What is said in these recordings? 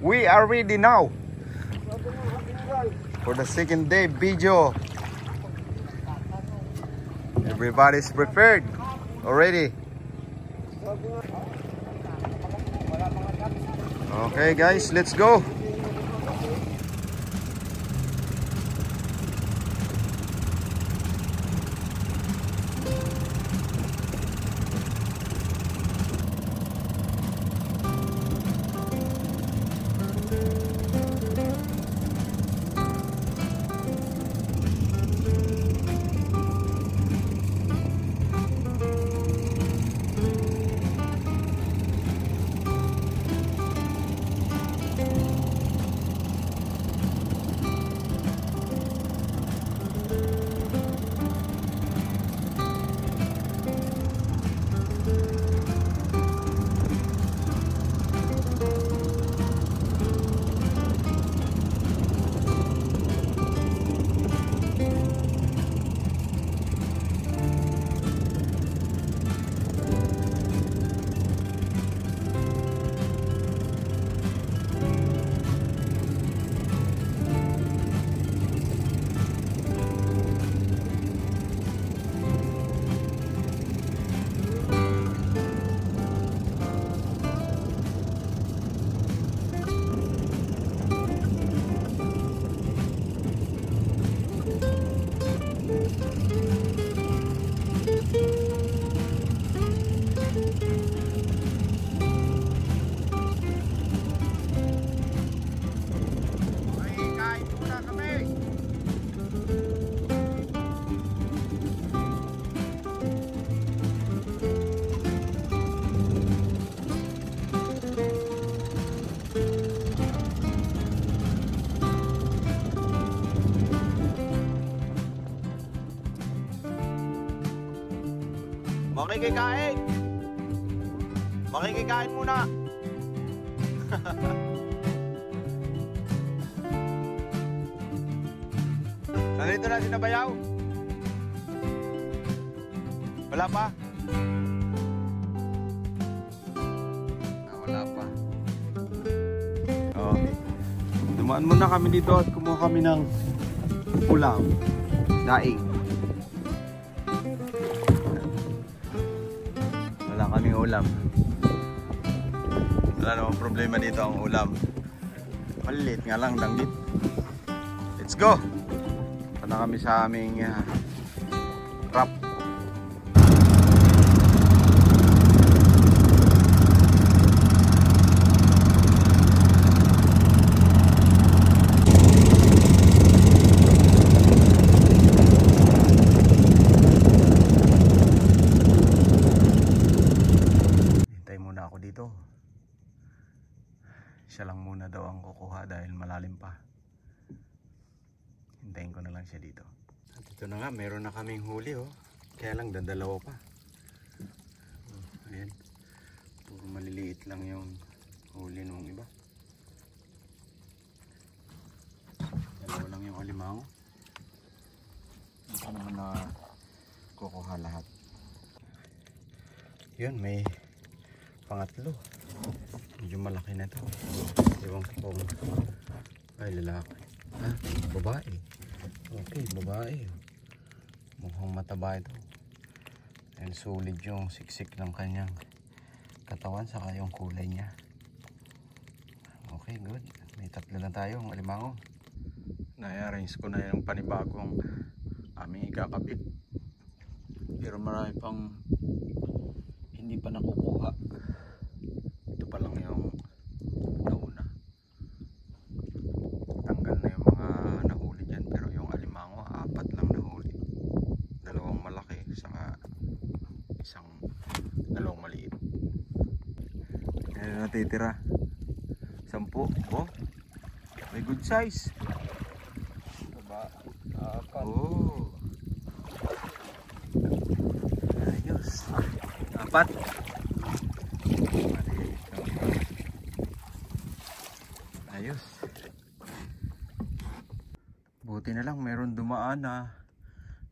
We are ready now for the second day video. Everybody's prepared already. Okay guys, let's go. Makikikain! Makikikain muna! Nandito na sinabayaw? Wala pa? Wala pa. Okay. Dumaan muna kami dito at kumuha kami ng ulam. Daing. Wala kaming ulam. Wala namang problema dito ang ulam. Maliit nga lang, danggit. Let's go! Ito na kami sa aming wrap. Siya lang muna daw ang kukuha dahil malalim pa. Hintayin ko na lang siya dito. At ito na nga, meron na kaming huli oh. Kaya lang dadalawa pa. Ayan. Puro maliliit lang yung huli nung iba. Dalawa lang yung alimango. Hindi ko naman na kukuha lahat. Yun, may pangatlo. Medyo malaki na ito. Ewan ko kung ay lalaki. Ha? Babae. Okay, babae. Mukhang mataba ito. And solid yung siksik ng kanyang katawan saka yung kulay niya. Okay, good. May tatlo na tayong alimango. Na-arrange ko na yung panibagong aming ikakabit. Pero marami pang hindi pa nakukuha. Ito pa lang yung nauna. Tanggal na yung mga nahuli dyan. Pero yung alimango, 4 lang nahuli. 2 malaki, saka dalawang maliit. Ayan natitira. 10. Oh, may good size. Diba? 4. Oh. Ayos. 4. Ayos. Buti na lang meron dumaan na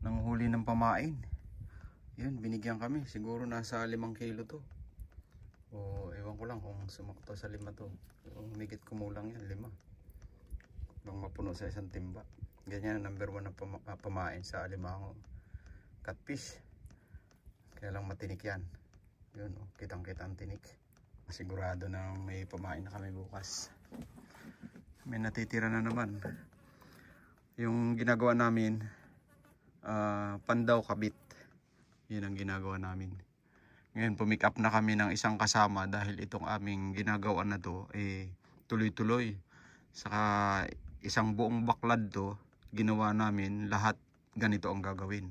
nang huli ng pamain. Yun, binigyan kami. Siguro nasa 5 kilo to. O ewan Ewan ko lang kung sumakto sa 5 to. Yung higit kumulang yan, 5. Nang mapuno sa isang timba. Ganyan ang number 1 na pamain sa alimango. Catfish. Kaya lang matinik yan. Yun, oh, kitang-kita ang tinik. Sigurado na may pamain na kami bukas. May natitira na naman. Yung ginagawa namin, pandaw kabit. Yun ang ginagawa namin. Ngayon, pumick up na kami ng isang kasama dahil itong aming ginagawa na to, tuloy-tuloy. Saka isang buong baklad to, ginawa namin, lahat ganito ang gagawin.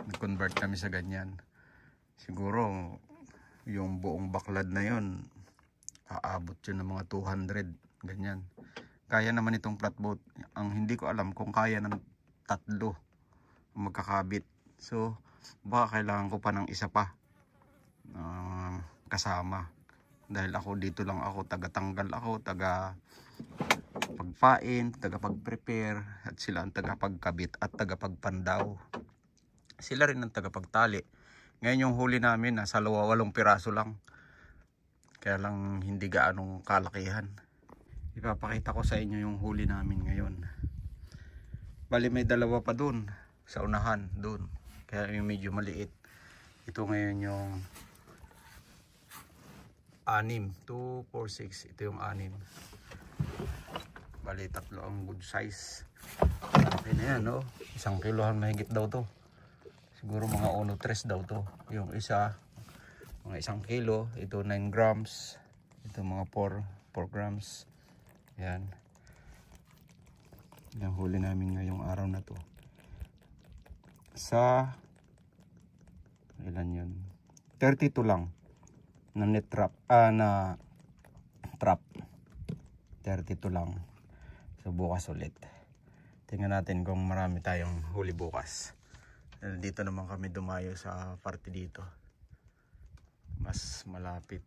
Nag-convert kami sa ganyan. Siguro, yung buong baklad na yun, aabot yun ng mga 200, ganyan. Kaya naman itong flatboat. Ang hindi ko alam kung kaya ng 3 magkakabit. So, baka kailangan ko pa ng isa pa kasama. Dahil ako dito lang ako, taga-tanggal ako, taga-pagpain, taga-pag-prepare, at sila ang taga-pagkabit at taga-pagpandaw. Sila rin ang taga-pagtali. Ngayon yung huli namin, nasa 8 piraso lang. Kaya lang hindi gaanong kalakihan. Ipapakita ko sa inyo yung huli namin ngayon. Bali may 2 pa dun, sa unahan, dun. Kaya yung medyo maliit. Ito ngayon yung 6, 2, 4, 6. Ito yung 6. Bali 3 ang good size. Okay na yan, no? 1 kilohan mahigit daw to. Siguro mga 1-3 daw to. Yung isa, mga 1 kilo. Ito 9 grams. Ito mga 4 grams. Yan. Yung huli namin ngayong araw na to. Sa ilan yun? 32 lang na net trap, na trap. 32 lang. So bukas ulit. Tingnan natin kung marami tayong huli bukas. Dito naman kami dumayo sa parte dito. Mas malapit.